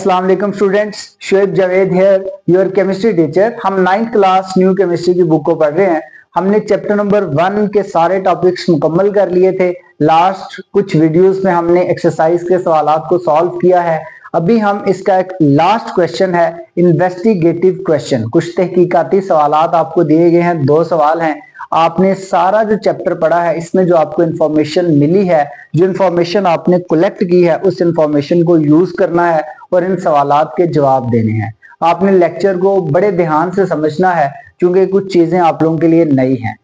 अस्सलाम वालेकुम students, Shoaib Javed here, your chemistry teacher. हम 9th क्लास न्यू केमिस्ट्री की बुक को पढ़ रहे हैं। हमने चैप्टर नंबर 1 के सारे टॉपिक्स मुकम्मल कर लिए थे। लास्ट कुछ वीडियोस में हमने एक्सरसाइज के सवालात को सॉल्व किया है। अभी हम इसका एक लास्ट क्वेश्चन है, इन्वेस्टिगेटिव क्वेश्चन। कुछ तहकीकाती सवालात आपको दिए गए हैं, 2 सवाल हैं। आपने सारा जो चैप्टर पढ़ा है, इसमें जो आपको इंफॉर्मेशन मिली है, जो इंफॉर्मेशन आपने कलेक्ट की है, उस इंफॉर्मेशन को यूज करना है और इन सवालात के जवाब देने हैं। आपने लेक्चर को बड़े ध्यान से समझना है, क्योंकि कुछ चीजें आप लोगों के लिए नई हैं।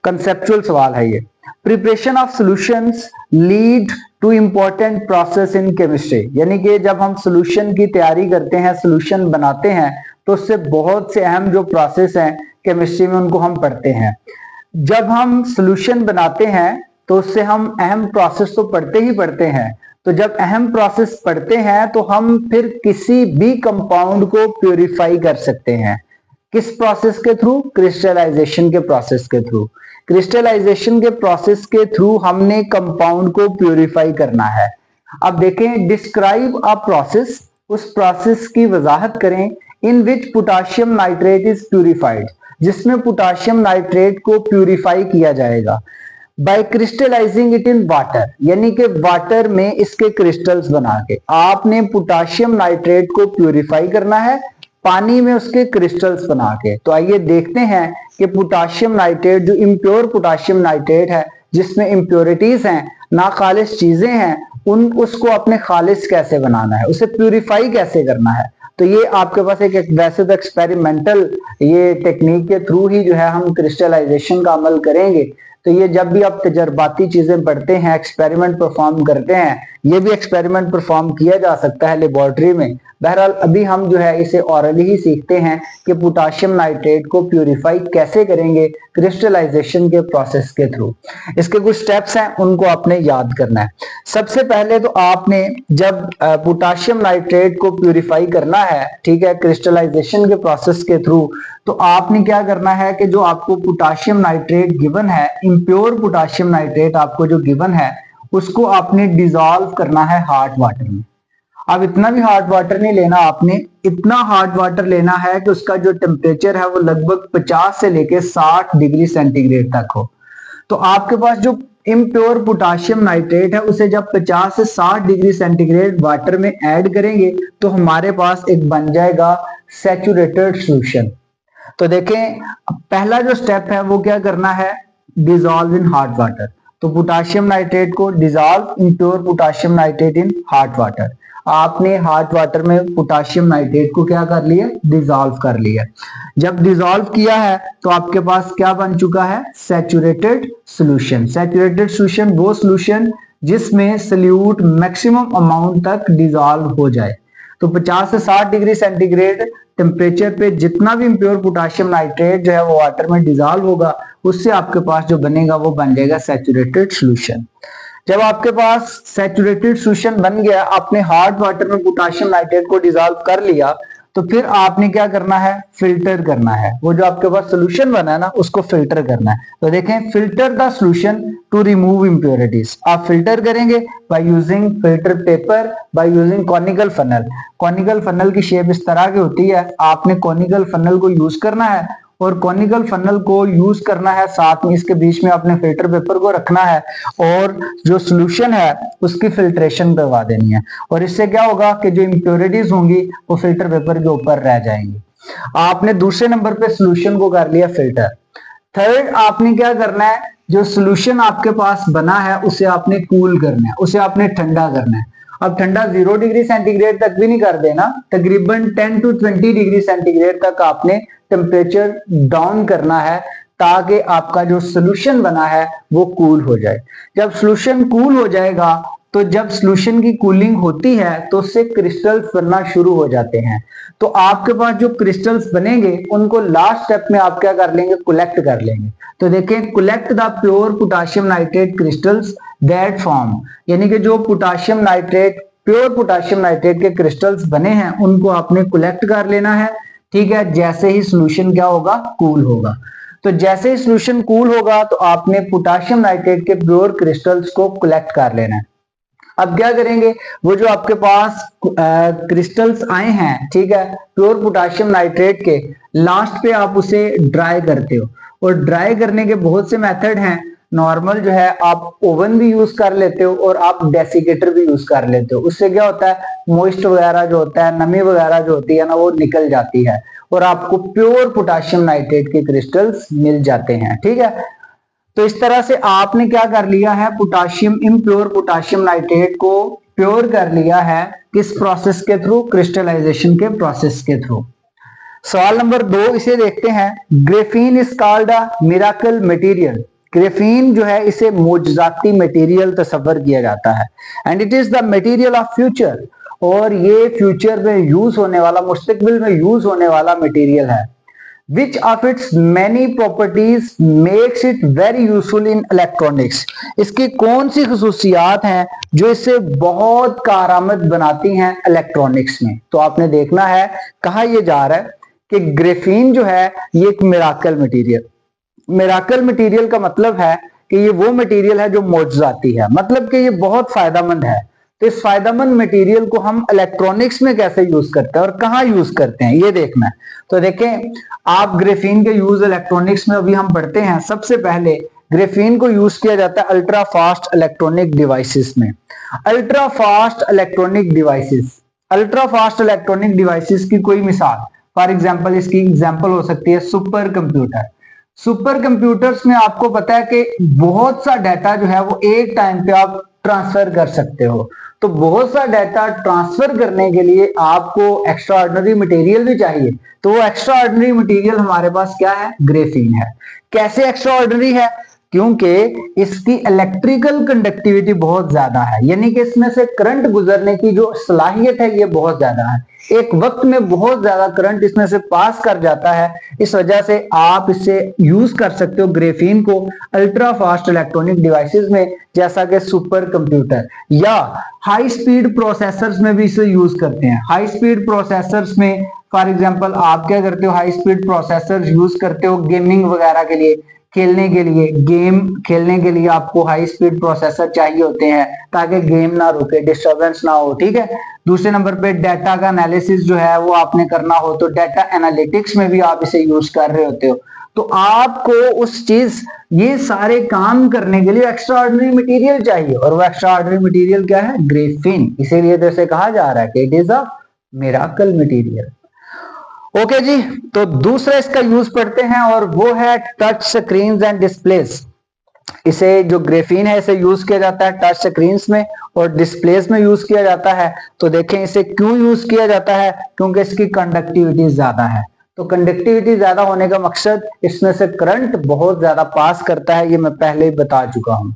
कंसेप्चुअल सवाल है ये। Preparation of solutions lead two important process in chemistry, यानी कि जब हम सॉल्यूशन की तैयारी करते हैं, सॉल्यूशन बनाते हैं, तो उससे बहुत से अहम जो प्रोसेस हैं केमिस्ट्री में, उनको हम पढ़ते हैं। जब हम सॉल्यूशन बनाते हैं तो उससे हम अहम प्रोसेस तो पढ़ते ही पढ़ते हैं। तो जब अहम प्रोसेस पढ़ते हैं तो हम फिर किसी भी कंपाउंड को प्यूरिफाई कर सकते हैं। किस प्रोसेस के थ्रू? क्रिस्टलाइजेशन के प्रोसेस के थ्रू। क्रिस्टलाइजेशन के प्रोसेस के थ्रू हमने कंपाउंड को प्यूरिफाई करना है। अब देखें, डिस्क्राइब अ प्रोसेस, उस प्रोसेस की वजाहत करें इन विच पोटाशियम नाइट्रेट इज प्यूरिफाइड, जिसमें पोटाशियम नाइट्रेट को प्यूरिफाई किया जाएगा। बाय क्रिस्टलाइजिंग इट इन वाटर, यानी कि वाटर में इसके क्रिस्टल्स बना के आपने पोटाशियम नाइट्रेट को प्यूरिफाई करना है, पानी में उसके क्रिस्टल्स बना के। तो आइए देखते हैं कि पोटाशियम नाइट्रेट, जो इम्प्योर पोटाशियम नाइट्रेट है, जिसमें इम्प्योरिटीज हैं, नाखालिस चीजें हैं, उसको अपने खालिस कैसे बनाना है, उसे प्यूरिफाई कैसे करना है। तो ये आपके पास एक वैसे तो एक्सपेरिमेंटल ये टेक्निक के थ्रू ही जो है हम क्रिस्टलाइजेशन का अमल करेंगे। तो ये जब भी आप तजर्बाती चीजें पढ़ते हैं, एक्सपेरिमेंट परफॉर्म करते हैं, ये भी एक्सपेरिमेंट परफॉर्म किया जा सकता है लेबोरेटरी में। बहरहाल अभी हम जो है इसे ऑरली ही सीखते हैं कि पोटाशियम नाइट्रेट को प्यूरिफाई कैसे करेंगे क्रिस्टलाइजेशन के प्रोसेस के थ्रू। इसके कुछ स्टेप्स हैं, उनको आपने याद करना है। सबसे पहले तो आपने जब पोटाशियम नाइट्रेट को प्यूरिफाई करना है, ठीक है, क्रिस्टलाइजेशन के प्रोसेस के थ्रू, तो आपने क्या करना है कि जो आपको पोटाशियम नाइट्रेट गिवन है, इम्प्योर पोटाशियम नाइट्रेट आपको जो गिवन है, उसको आपने डिसॉल्व करना है हॉट वाटर में। अब इतना भी हॉट वाटर नहीं लेना, आपने इतना हॉट वाटर लेना है कि उसका जो टेम्परेचर है वो लगभग 50 से लेके 60 डिग्री सेंटीग्रेड तक हो। तो आपके पास जो इम्प्योर पोटाशियम नाइट्रेट है, उसे जब 50 से 60 डिग्री सेंटीग्रेड वाटर में ऐड करेंगे तो हमारे पास एक बन जाएगा सैचुरेटेड सॉल्यूशन। तो देखें, पहला जो स्टेप है वो क्या करना है, डिसॉल्व इन हॉट वाटर। तो पोटाशियम नाइट्रेट को dissolve impure potassium nitrate in hot water. आपने हॉट वाटर में पोटाशियम नाइट्रेट को क्या कर लिया, डिसॉल्व कर लिया। जब डिसॉल्व किया है तो आपके पास क्या बन चुका है, सैचुरेटेड सॉल्यूशन। सैचुरेटेड सॉल्यूशन वो सॉल्यूशन जिसमें सल्यूट मैक्सिमम अमाउंट तक डिसॉल्व हो जाए। तो 50 से 60 डिग्री सेंटीग्रेड टेम्परेचर पे जितना भी इम्प्योर पोटाशियम नाइट्रेट जो है वो वाटर में डिसॉल्व होगा, उससे आपके पास जो बनेगा वो बन जाएगा सैचुरेटेड सॉल्यूशन। जब आपके पास सैचुरेटेड सॉल्यूशन बन गया, आपने हॉट वाटर में पोटाशियम नाइट्रेट को डिसॉल्व कर लिया, तो फिर आपने क्या करना है, फिल्टर करना है। वो जो आपके पास सॉल्यूशन बना है ना, उसको फिल्टर करना है। तो देखें, filter the solution to remove impurities. आप फिल्टर करेंगे by using filter paper, by using conical funnel. Conical funnel की शेप इस तरह की होती है, आपने कॉनिकल फनल को यूज करना है, और कॉनिकल फनल को यूज करना है, साथ में इसके बीच में आपने फिल्टर पेपर को रखना है, और जो सॉल्यूशन है उसकी फिल्ट्रेशन करवा देनी है। और इससे क्या होगा कि जो इंप्योरिटीज होंगी वो फिल्टर पेपर के ऊपर रह जाएंगी। आपने दूसरे नंबर पे सॉल्यूशन को कर लिया फिल्टर। थर्ड, आपने क्या करना है, जो सॉल्यूशन आपके पास बना है उसे आपने कूल करना है, उसे आपने ठंडा करना है। अब ठंडा 0 डिग्री सेंटीग्रेड तक भी नहीं कर देना, तकरीबन 10 to 20 डिग्री सेंटीग्रेड तक आपने टेम्परेचर डाउन करना है, ताकि आपका जो सॉल्यूशन बना है वो कूल हो जाए। जब सॉल्यूशन कूल हो जाएगा, तो जब सॉल्यूशन की कूलिंग होती है तो उससे क्रिस्टल्स बनना शुरू हो जाते हैं। तो आपके पास जो क्रिस्टल्स बनेंगे उनको लास्ट स्टेप में आप क्या कर लेंगे, कलेक्ट कर लेंगे। तो देखें, collect the pure potassium nitrate crystals that form, यानी कि जो potassium nitrate, pure potassium nitrate के क्रिस्टल्स बने हैं उनको आपने कलेक्ट कर लेना है, ठीक है। जैसे ही सॉल्यूशन क्या होगा, कूल होगा। तो जैसे ही सॉल्यूशन कूल होगा तो आपने पोटाशियम नाइट्रेट के प्योर क्रिस्टल्स को कलेक्ट कर लेना है। अब क्या करेंगे, वो जो आपके पास क्रिस्टल्स आए हैं, ठीक है, प्योर पोटाशियम नाइट्रेट के, लास्ट पे आप उसे ड्राई करते हो, और ड्राई करने के बहुत से मेथड हैं। नॉर्मल जो है आप ओवन भी यूज कर लेते हो और आप डेसिकेटर भी यूज कर लेते हो। उससे क्या होता है, मॉइस्ट वगैरह जो होता है, नमी वगैरह जो होती है ना, वो निकल जाती है और आपको प्योर पोटाशियम नाइट्रेट के क्रिस्टल्स मिल जाते हैं। ठीक है, तो इस तरह से आपने क्या कर लिया है, पोटाशियम इम्प्योर पोटाशियम नाइट्रेट को प्योर कर लिया है। किस प्रोसेस के थ्रू, क्रिस्टलाइजेशन के प्रोसेस के थ्रू। सवाल नंबर 2 इसे देखते हैं। Graphene is called a miracle material. Graphene जो है इसे मोजजाती मटेरियल तस्वर किया जाता है। And it is the material of future, और ये फ्यूचर में यूज होने वाला, मुस्तकबिल में यूज होने वाला मटेरियल है। Which of its many properties makes it very useful in electronics? इसकी कौन सी खसूसियात हैं जो इसे बहुत कारआमद बनाती हैं इलेक्ट्रॉनिक्स में। तो आपने देखना है, कहा यह जा रहा है कि ग्रेफीन जो है ये एक मिराकल मटेरियल, मिराकल मटेरियल का मतलब है कि ये वो मटेरियल है जो मौजूदाती है, मतलब कि ये बहुत फायदेमंद है। तो इस फायदेमंद मटेरियल को हम इलेक्ट्रॉनिक्स में कैसे यूज करते हैं और कहाँ यूज करते हैं, ये देखना है। तो देखें, आप ग्रेफीन के यूज इलेक्ट्रॉनिक्स में अभी हम पढ़ते हैं। सबसे पहले ग्रेफीन को यूज किया जाता है अल्ट्रा फास्ट इलेक्ट्रॉनिक डिवाइसेस में। Ultra fast electronic devices, ultra fast electronic devices की कोई मिसाल, फॉर एग्जांपल इसकी एग्जांपल हो सकती है सुपर कंप्यूटर। सुपर कंप्यूटर्स में आपको पता है कि बहुत सा डाटा जो है वो एक टाइम पे आप ट्रांसफर कर सकते हो। तो बहुत सा डाटा ट्रांसफर करने के लिए आपको एक्स्ट्रा ऑर्डिनरी मटेरियल भी चाहिए। तो वो एक्स्ट्रा ऑर्डिनरी मटेरियल हमारे पास क्या है, ग्रेफीन है। कैसे एक्स्ट्रा ऑर्डिनरी है, क्योंकि इसकी इलेक्ट्रिकल कंडक्टिविटी बहुत ज्यादा है, यानी कि इसमें से करंट गुजरने की जो सलाहियत है ये बहुत ज्यादा है। एक वक्त में बहुत ज्यादा करंट इसमें से पास कर जाता है। इस वजह से आप इसे यूज कर सकते हो ग्रेफीन को अल्ट्रा फास्ट इलेक्ट्रॉनिक डिवाइसेस में, जैसा कि सुपर कंप्यूटर या हाई स्पीड प्रोसेसर्स में भी इसे यूज करते हैं। हाई स्पीड प्रोसेसर्स में फॉर एग्जांपल आप क्या करते हो, हाई स्पीड प्रोसेसर यूज करते हो गेमिंग वगैरह के लिए, खेलने के लिए, गेम खेलने के लिए आपको हाई स्पीड प्रोसेसर चाहिए होते हैं ताकि गेम ना रुके, डिस्टरबेंस ना हो। ठीक है, दूसरे नंबर पे डाटा का एनालिसिस जो है वो आपने करना हो तो डाटा एनालिटिक्स में भी आप इसे यूज कर रहे होते हो। तो आपको उस चीज, ये सारे काम करने के लिए एक्स्ट्रा ऑर्डिनरी मटेरियल चाहिए, और वो एक्स्ट्रा ऑर्डिनरी मटेरियल क्या है, ग्रेफीन। इसीलिए तो इसे कहा जा रहा है कि it is a miracle material. Okay ji, तो दूसरा इसका यूज पढ़ते हैं और वो है टच स्क्रीन्स एंड डिस्प्लेस। इसे जो ग्रेफीन है इसे यूज किया जाता है टच स्क्रीन्स में और डिस्प्लेस में यूज किया जाता है। तो देखें इसे क्यों यूज किया जाता है, क्योंकि इसकी कंडक्टिविटी ज्यादा है। तो कंडक्टिविटी ज्यादा होने का मकसद, इसमें से करंट बहुत ज्यादा पास करता है, ये मैं पहले ही बता चुका हूं।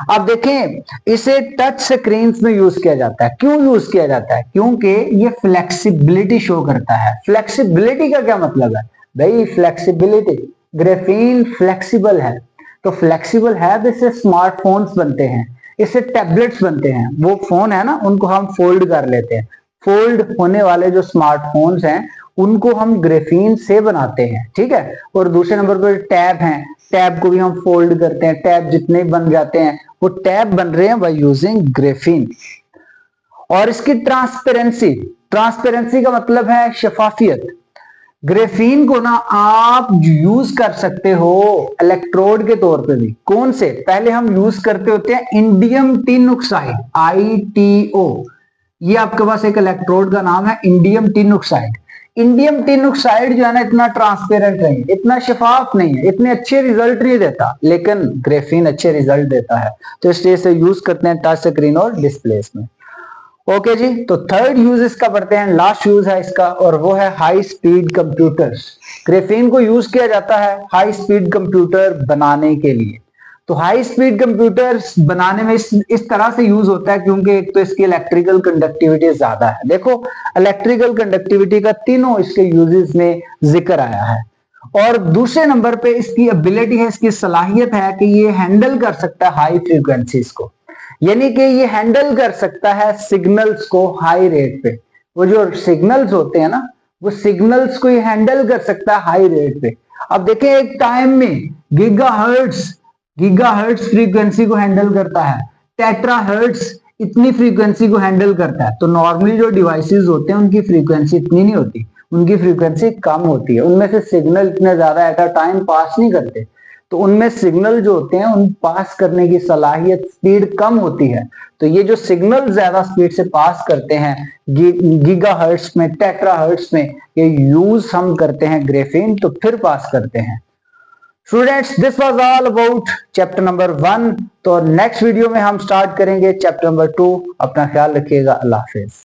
अब देखें, इसे टच स्क्रीन्स में यूज किया जाता है। क्यों यूज किया जाता है, क्योंकि ये फ्लेक्सिबिलिटी शो करता है। फ्लेक्सिबिलिटी का क्या मतलब है भाई, फ्लेक्सिबिलिटी, ग्रेफीन फ्लेक्सिबल है। तो फ्लेक्सिबल है तो इससे स्मार्टफोन्स बनते हैं, इससे टैबलेट्स बनते हैं। वो फोन है ना, उनको हम फोल्ड कर लेते हैं। फोल्ड होने वाले जो स्मार्टफोन्स हैं उनको हम ग्रेफीन से बनाते हैं। ठीक है, और दूसरे नंबर पर टैब हैं, टैब को भी हम फोल्ड करते हैं। टैब जितने बन जाते हैं वो टैब बन रहे हैं बाय यूजिंग ग्रेफीन। और इसकी ट्रांसपेरेंसी, ट्रांसपेरेंसी का मतलब है शफाफियत। ग्रेफीन को ना आप यूज कर सकते हो इलेक्ट्रोड के तौर पे भी। कौन से, पहले हम यूज करते होते हैं इंडियम टिन ऑक्साइड, ITO। ये आपके पास एक इलेक्ट्रोड का नाम है indium tin oxide. Indium tin oxide जो है ना इतना ट्रांसपेरेंट नहीं है, इतना शफाफ नहीं है, इतने अच्छे रिजल्ट नहीं देता, लेकिन ग्रेफीन अच्छे रिजल्ट देता है। तो इसलिए इसे यूज करते हैं टच स्क्रीन और डिस्प्लेस में। ओके जी, तो थर्ड यूज इसका पढ़ते हैं, लास्ट यूज है इसका, और वो है हाई स्पीड कंप्यूटर्स। ग्रेफीन को यूज किया जाता है हाई स्पीड कंप्यूटर बनाने के लिए। तो हाई स्पीड कंप्यूटर्स बनाने में इस तरह से यूज होता है क्योंकि एक तो इसकी इलेक्ट्रिकल कंडक्टिविटी ज्यादा है। देखो, इलेक्ट्रिकल कंडक्टिविटी का तीनों इसके यूजेस में जिक्र आया है। और दूसरे नंबर पे इसकी एबिलिटी है, इसकी सलाहियत है कि ये हैंडल कर सकता है हाई फ्रीक्वेंसीज को, यानी कि ये हैंडल कर सकता है सिग्नल्स को हाई रेट पे। वो जो सिग्नल्स होते हैं ना, वो सिग्नल्स को ये हैंडल कर सकता है हाई रेट पे। अब देखें, एक टाइम में गीगाहर्ट्ज फ्रीक्वेंसी को हैंडल करता है, टेट्राहर्ट्ज इतनी फ्रीक्वेंसी को हैंडल करता है। तो नॉर्मली जो डिवाइसेस होते हैं उनकी फ्रीक्वेंसी इतनी नहीं होती, उनकी फ्रीक्वेंसी कम होती है, उनमें से सिग्नल इतने ज्यादा एट अ टाइम पास नहीं करते। तो उनमें सिग्नल जो होते हैं उन पास करने की सलाहियत, स्पीड कम होती है। तो ये जो सिग्नल ज्यादा स्पीड से पास करते हैं गीगाहर्ट्ज में, टेट्राहर्ट्ज में, ये यूज हम करते हैं ग्राफीन, तो फिर पास करते हैं। Students, this was all about chapter number 1। तो नेक्स्ट वीडियो में हम स्टार्ट करेंगे चैप्टर नंबर 2। अपना ख्याल रखिएगा। अल्लाह हाफिज।